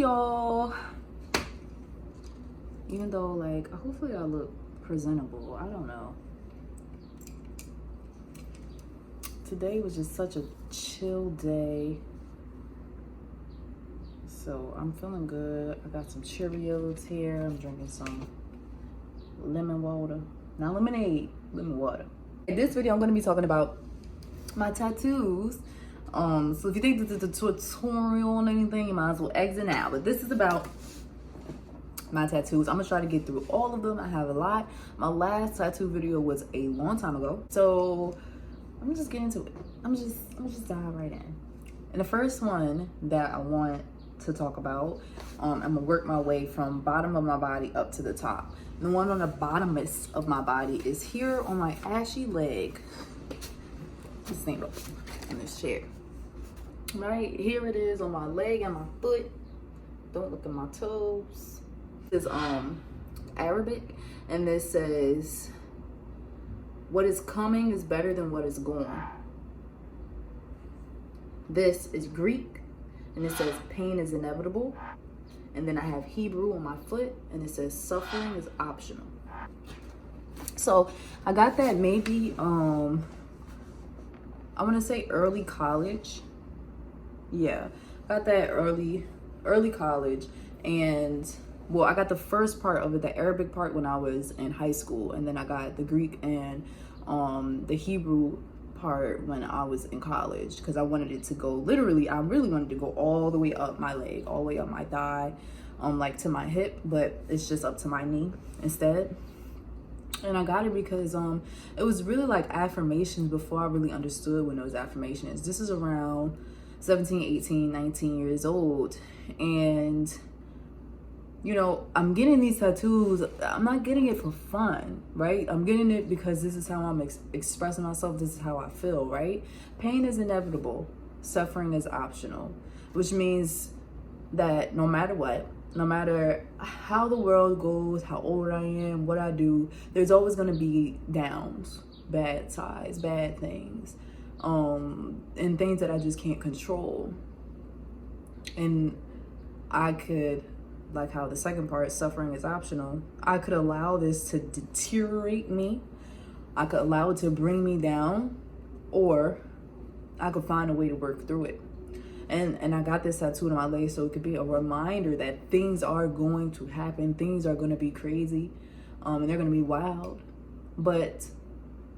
y'all. Even though, like, hopefully I look presentable. I don't know. Today was just such a chill day. So I'm feeling good. I got some Cheerios here. I'm drinking some lemon water. Not lemonade, lemon water. In this video, I'm going to be talking about my tattoos. So if you think this is a tutorial on anything, you might as well exit now. But this is about my tattoos. I'm gonna try to get through all of them. I have a lot. My last tattoo video was a long time ago. So I'm gonna just get into it. I'm just dive right in. And the first one that I want to talk about, I'm gonna work my way from bottom of my body up to the top. The one on the bottomest of my body is here on my ashy leg. Just stand up in this chair. Right here it is on my leg and my foot. Don't look at my toes. This is Arabic, and this says, "What is coming is better than what is gone." This is Greek, and it says, "Pain is inevitable." And then I have Hebrew on my foot, and it says, "Suffering is optional." So I got that maybe I want to say early college. Yeah, got that early college. And well, I got the first part of it, the Arabic part, when I was in high school, and then I got the Greek and the Hebrew part when I was in college, because I wanted it to go literally, I really wanted to go all the way up my leg, all the way up my thigh, like to my hip, but it's just up to my knee instead. And I got it because it was really like affirmations before I really understood what those affirmations. This is around 17, 18, 19 years old. And you know, I'm getting these tattoos. I'm not getting it for fun, right? I'm getting it because this is how I'm expressing myself. This is how I feel, right? Pain is inevitable. Suffering is optional, which means that no matter what, no matter how the world goes, how old I am, what I do, there's always going to be downs, bad sides, bad things, and things that I just can't control. And I could, like how the second part, suffering is optional, I could allow this to deteriorate me. I could allow it to bring me down, or I could find a way to work through it. And I got this tattooed on my leg so it could be a reminder that things are going to happen. Things are going to be crazy, and they're going to be wild. But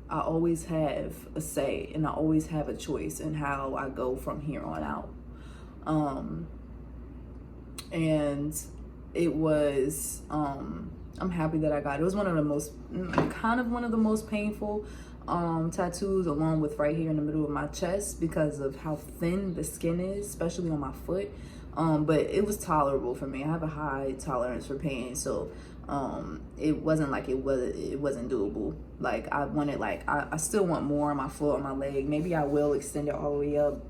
I always have a say, and I always have a choice in how I go from here on out. And it was, I'm happy that I got it. It was one of the most painful tattoos, along with right here in the middle of my chest, because of how thin the skin is, especially on my foot. But it was tolerable for me. I have a high tolerance for pain, so it wasn't like it wasn't doable. Like I still want more on my foot, on my leg. Maybe I will extend it all the way up,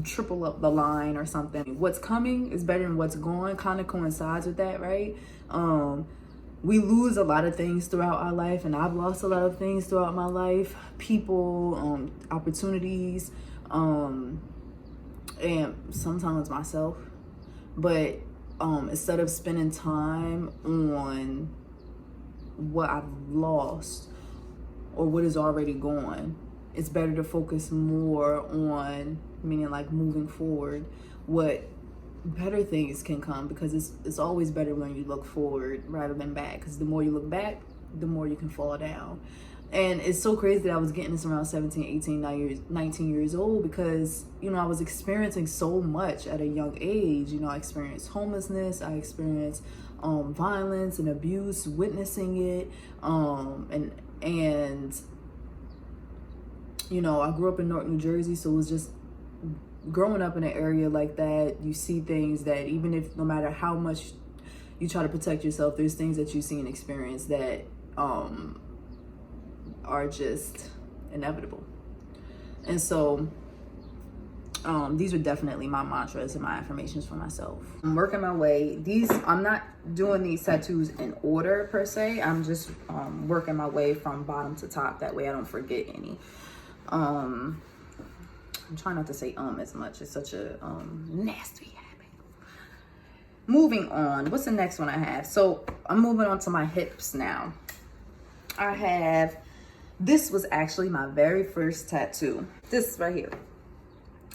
triple up the line or something. What's coming is better than what's gone kind of coincides with that, right? We lose a lot of things throughout our life, and I've lost a lot of things throughout my life. People, opportunities, and sometimes myself. But instead of spending time on what I've lost or what is already gone, it's better to focus more on, meaning like moving forward, what better things can come, because it's always better when you look forward rather than back, because the more you look back, the more you can fall down. And it's so crazy that I was getting this around 17, 18, 19 years old, because, you know, I was experiencing so much at a young age. You know, I experienced homelessness, I experienced violence and abuse, witnessing it, and you know, I grew up in North New Jersey, so it was just growing up in an area like that. You see things that, even if, no matter how much you try to protect yourself, there's things that you see and experience that are just inevitable. And so these are definitely my mantras and my affirmations for myself. I'm working my way. I'm not doing these tattoos in order per se. I'm just working my way from bottom to top. That way I don't forget any. I'm trying not to say as much. It's such a nasty habit. moving on. What's the next one I have? So I'm moving on to my hips now. I have, this was actually my very first tattoo. This right here.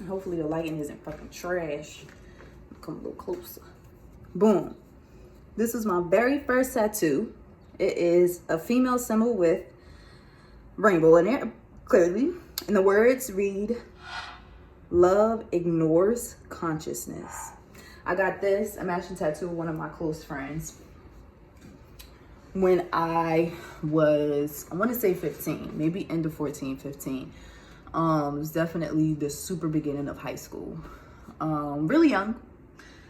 Hopefully the lighting isn't fucking trash. Come a little closer. Boom. This was my very first tattoo. It is a female symbol with rainbow in it, clearly. And the words read, "Love ignores consciousness." I got this, a matching tattoo with one of my close friends when I was, I want to say 15, maybe end of 14, 15. It was definitely the super beginning of high school. Really young.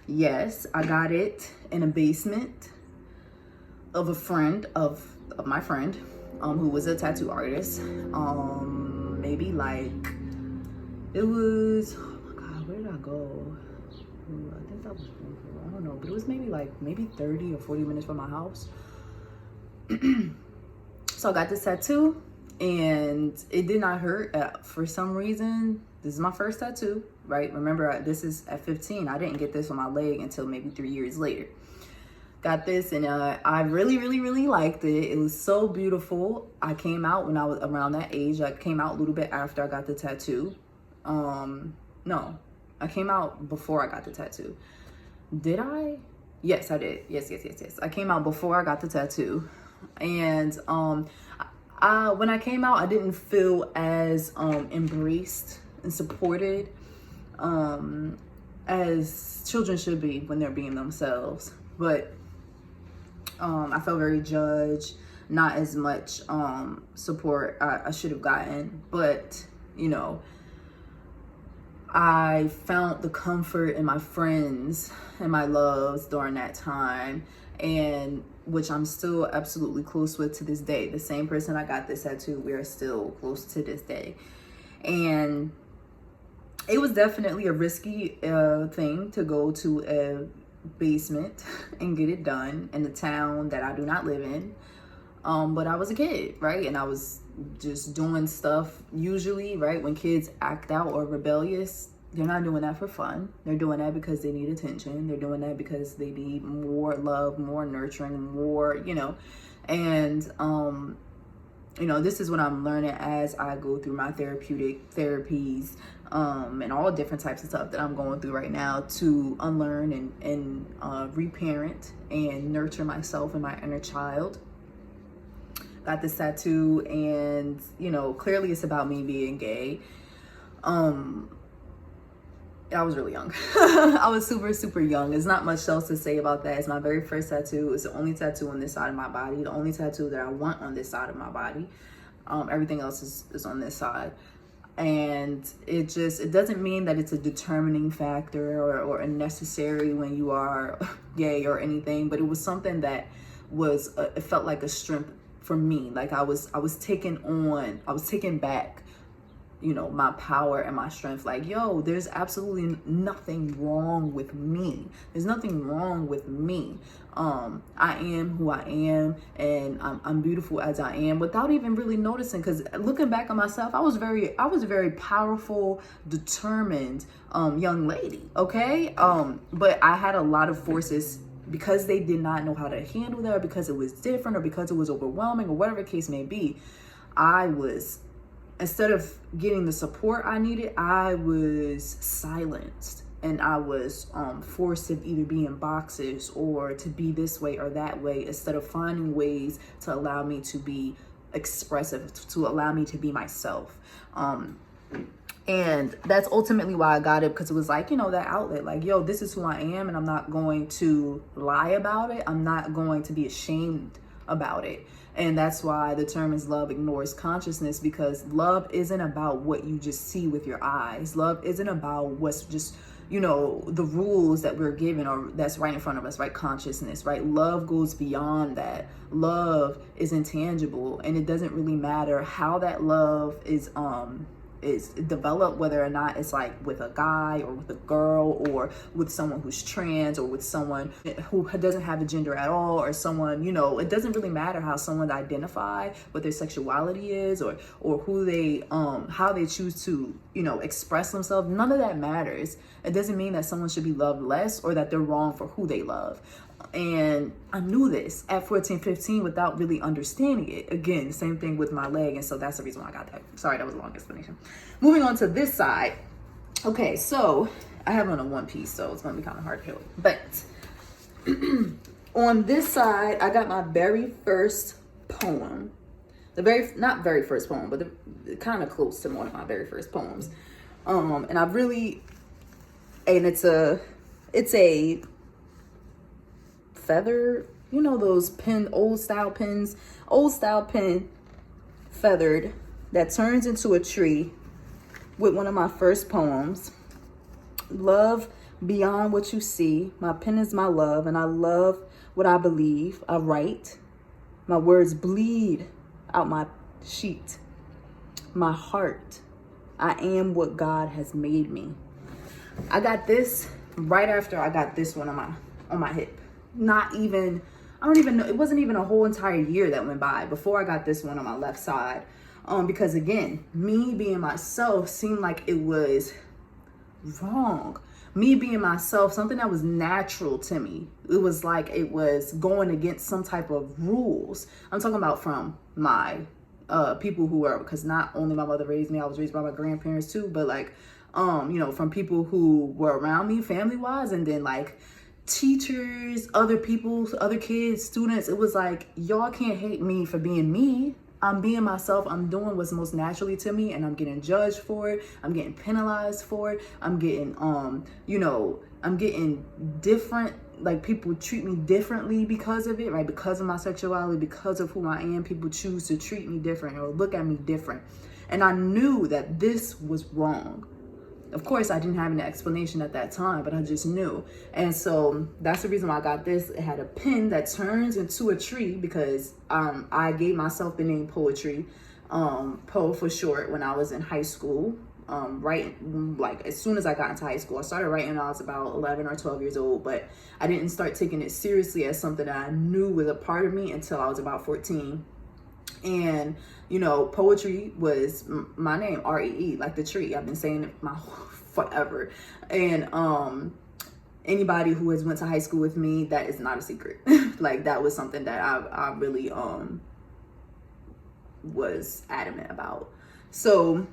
Yes, I got it in a basement of a friend of my friend, who was a tattoo artist. Maybe like, it was, oh my God, where did I go? I think that was, I don't know, but it was maybe 30 or 40 minutes from my house. So I got this tattoo and it did not hurt for some reason. This is my first tattoo, right? Remember, this is at 15. I didn't get this on my leg until maybe 3 years later. Got this and I really, really, really liked it. It was so beautiful. I came out when I was around that age. I came out a little bit after I got the tattoo. No, I came out before I got the tattoo. Did I? Yes, I did. Yes. I came out before I got the tattoo. And when I came out, I didn't feel as embraced and supported as children should be when they're being themselves. But I felt very judged, not as much support I should have gotten. But, you know, I found the comfort in my friends and my loves during that time, and which I'm still absolutely close with to this day. The same person I got this tattoo, we are still close to this day. And it was definitely a risky thing to go to a basement and get it done in the town that I do not live in. But I was a kid, right? And I was just doing stuff usually, right? When kids act out or rebellious, they're not doing that for fun. They're doing that because they need attention. They're doing that because they need more love, more nurturing, more, you know. And, you know, this is what I'm learning as I go through my therapeutic therapies and all different types of stuff that I'm going through right now to unlearn and reparent and nurture myself and my inner child. Got this tattoo and, you know, clearly it's about me being gay. I was really young. I was super, super young. There's not much else to say about that. It's my very first tattoo. It's the only tattoo on this side of my body. The only tattoo that I want on this side of my body. Everything else is on this side. And it doesn't mean that it's a determining factor or a necessary when you are gay or anything, but it was something that was, it felt like a strength for me. Like I was taking back, you know, my power and my strength. Like, yo, there's absolutely nothing wrong with me. There's nothing wrong with me. I am who I am, and I'm beautiful as I am, without even really noticing. Because looking back on myself, I was a very powerful, determined young lady. Okay, but I had a lot of forces because they did not know how to handle that, or because it was different, or because it was overwhelming, or whatever the case may be. I was, instead of getting the support I needed, I was silenced, and I was forced to either be in boxes or to be this way or that way, instead of finding ways to allow me to be expressive, to allow me to be myself. And that's ultimately why I got it, because it was like, you know, that outlet, like, yo, this is who I am, and I'm not going to lie about it. I'm not going to be ashamed about it. And that's why the term is love ignores consciousness, because love isn't about what you just see with your eyes. Love isn't about what's just, you know, the rules that we're given or that's right in front of us, right? Consciousness, right? Love goes beyond that. Love is intangible, and it doesn't really matter how that love is is developed, whether or not it's like with a guy or with a girl or with someone who's trans or with someone who doesn't have a gender at all, or someone, you know, it doesn't really matter how someone identify, what their sexuality is, or who they how they choose to, you know, express themselves. None of that matters. It doesn't mean that someone should be loved less or that they're wrong for who they love. And I knew this at 14, 15 without really understanding it. Again, same thing with my leg. And so that's the reason why I got that. Sorry, that was a long explanation. Moving on to this side. Okay, so I have on a one piece, so it's going to be kind of hard to do. But on this side, I got my very first poem. Not very first poem, but kind of close to one of my very first poems. And I really, and it's a feather, you know, those old style pen, feathered, that turns into a tree, with one of my first poems. Love beyond what you see. My pen is my love, and I love what I believe. I write. My words bleed out my sheet. My heart. I am what God has made me. I got this right after I got this one on my hip. I don't even know, it wasn't even a whole entire year that went by before I got this one on my left side. Because again, me being myself seemed like it was wrong. Me being myself, something that was natural to me. It was like it was going against some type of rules. I'm talking about from my people who were, because not only my mother raised me, I was raised by my grandparents too, but like, you know, from people who were around me family wise, and then like teachers, other people, other kids, students. It was like, y'all can't hate me for being me. I'm being myself. I'm doing what's most naturally to me, and I'm getting judged for it. I'm getting penalized for it. I'm getting, you know, I'm getting different, like people treat me differently because of it, right? Because of my sexuality, because of who I am, people choose to treat me different or look at me different. And I knew that this was wrong. Of course, I didn't have an explanation at that time, but I just knew. And so that's the reason why I got this. It had a pen that turns into a tree, because I gave myself the name Poetry, Poe for short, when I was in high school. Writing, like as soon as I got into high school. I started writing when I was about 11 or 12 years old, but I didn't start taking it seriously as something that I knew was a part of me until I was about 14. And, you know, poetry was my name, R-E-E, like the tree. I've been saying it forever. And anybody who has went to high school with me, that is not a secret. Like that was something that I really was adamant about. So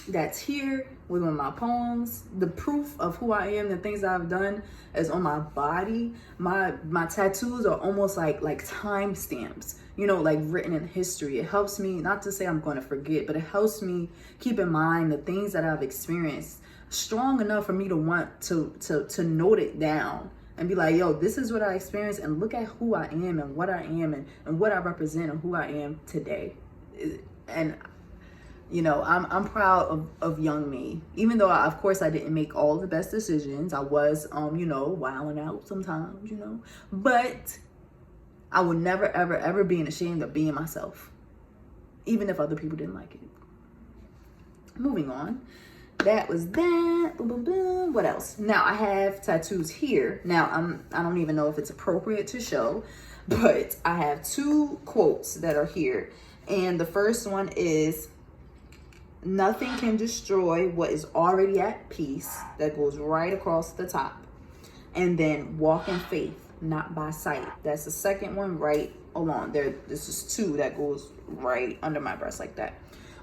that's here with one of my poems. The proof of who I am, the things that I've done, is on my body. My tattoos are almost like time stamps, you know, like written in history. It helps me, not to say I'm going to forget, but it helps me keep in mind the things that I've experienced strong enough for me to want to note it down and be like, yo, this is what I experienced, and look at who I am and what I am and what I represent and who I am today. And you know, I'm proud of young me, even though of course I didn't make all the best decisions. I was, you know, wilding out sometimes, you know, but I would never, ever, ever be ashamed of being myself, even if other people didn't like it. Moving on. That was that. Boom, boom, boom. What else? Now I have tattoos here. Now I don't even know if it's appropriate to show, but I have two quotes that are here. And the first one is, nothing can destroy what is already at peace. That goes right across the top. And then walk in faith, not by sight. That's the second one right along there. This is two that goes right under my breast like that.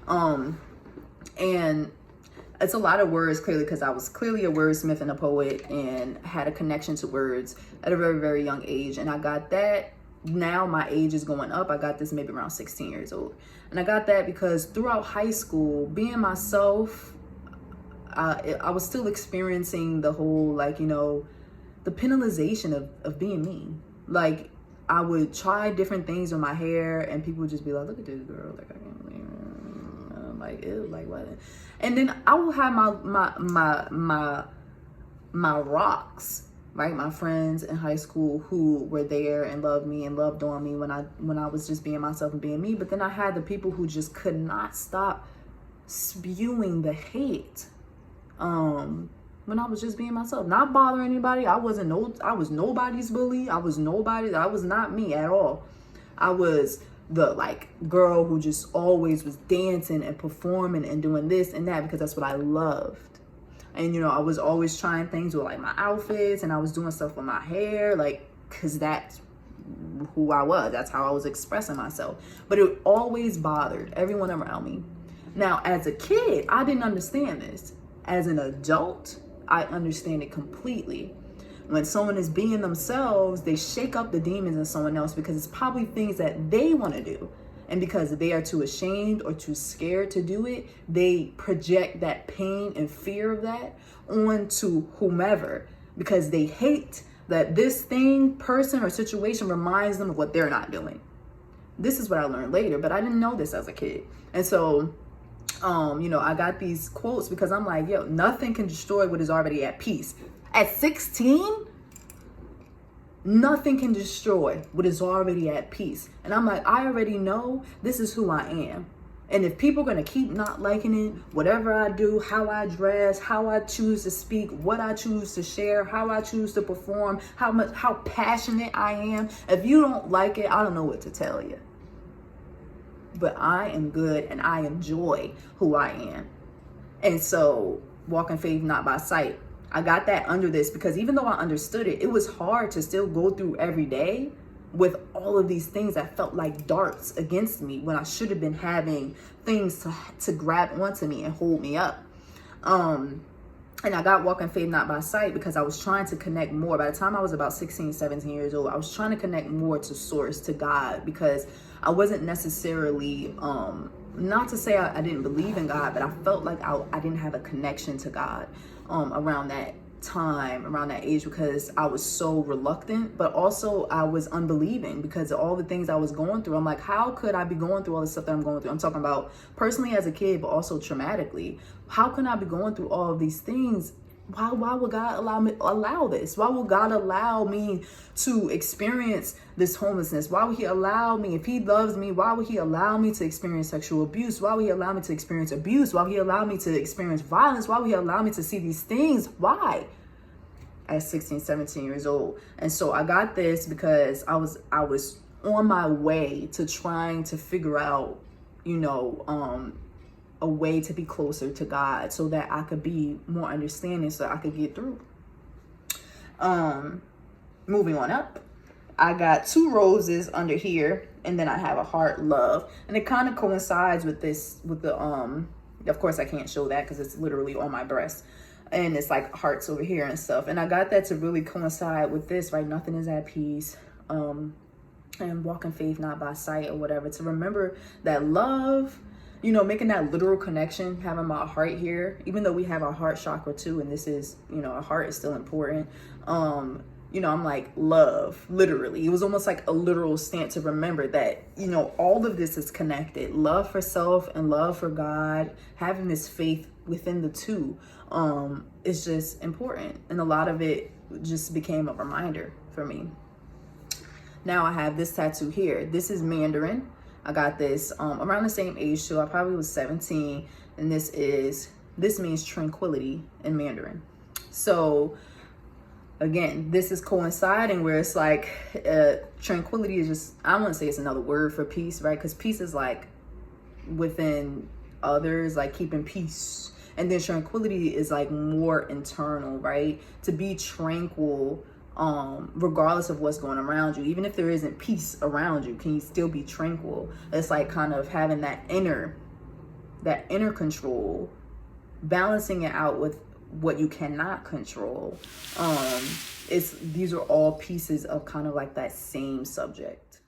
And it's a lot of words, clearly, because I was clearly a wordsmith and a poet and had a connection to words at a very, very young age. And I got that. Now my age is going up. I got this maybe around 16 years old. And I got that because throughout high school, being myself, I was still experiencing the whole, like, you know, the penalization of being me. Like, I would try different things with my hair and people would just be like, look at this girl. Like, I can't believe it. I'm like, ew, like what? And then I will have my rocks, right? My friends in high school who were there and loved me and loved on me when I was just being myself and being me. But then I had the people who just could not stop spewing the hate. When I was just being myself, not bothering anybody. I was nobody's bully. I was not me at all. I was the like girl who just always was dancing and performing and doing this and that because that's what I loved. And you know, I was always trying things with like my outfits, and I was doing stuff with my hair, like, cause that's who I was. That's how I was expressing myself. But it always bothered everyone around me. Now, as a kid, I didn't understand this. As an adult, I understand it completely. When someone is being themselves, they shake up the demons in someone else because it's probably things that they want to do. And because they are too ashamed or too scared to do it, they project that pain and fear of that onto whomever because they hate that this thing, person, or situation reminds them of what they're not doing. This is what I learned later, but I didn't know this as a kid. And so you know, I got these quotes because I'm like, yo, nothing can destroy what is already at peace. At 16, nothing can destroy what is already at peace. And I'm like, I already know this is who I am. And if people are going to keep not liking it, whatever I do, how I dress, how I choose to speak, what I choose to share, how I choose to perform, how passionate I am, if you don't like it, I don't know what to tell you. But I am good and I enjoy who I am. And so walking faith, not by sight. I got that under this because even though I understood it, it was hard to still go through every day with all of these things that felt like darts against me when I should have been having things to grab onto me and hold me up. And I got walking faith, not by sight because I was trying to connect more. By the time I was about 16, 17 years old, I was trying to connect more to source, to God, because I wasn't necessarily, not to say I didn't believe in God, but I felt like I didn't have a connection to God around that time, around that age, because I was so reluctant, but also I was unbelieving because of all the things I was going through. I'm like, how could I be going through all the stuff that I'm going through? I'm talking about personally as a kid, but also traumatically. How can I be going through all of these things? Why would God allow this? Why would God allow me to experience this homelessness? Why would he allow me, if he loves me, why would he allow me to experience sexual abuse? Why would he allow me to experience abuse? Why would he allow me to experience violence? Why would he allow me to see these things? Why? At 16, 17 years old. And so I got this because I was on my way to trying to figure out, you know, a way to be closer to God so that I could be more understanding, so I could get through. Moving on up, I got 2 roses under here, and then I have a heart love, and it kind of coincides with this, with the of course I can't show that because it's literally on my breast, and it's like hearts over here and stuff, and I got that to really coincide with this, right? Nothing is at peace, and walking faith, not by sight, or whatever, to remember that love, you know, making that literal connection, having my heart here, even though we have our heart chakra too, and this is, you know, our heart is still important. You know, I'm like, love, literally. It was almost like a literal stamp to remember that, you know, all of this is connected. Love for self and love for God, having this faith within the two is just important. And a lot of it just became a reminder for me. Now I have this tattoo here. This is Mandarin. I got this around the same age too. I probably was 17, and this means tranquility in Mandarin. So again, this is coinciding where it's like tranquility is just, I wouldn't say it's another word for peace, right? Because peace is like within others, like keeping peace. And then tranquility is like more internal, right? To be tranquil, regardless of what's going around you, even if there isn't peace around you, can you still be tranquil? It's like kind of having that inner control, balancing it out with what you cannot control. These are all pieces of kind of like that same subject.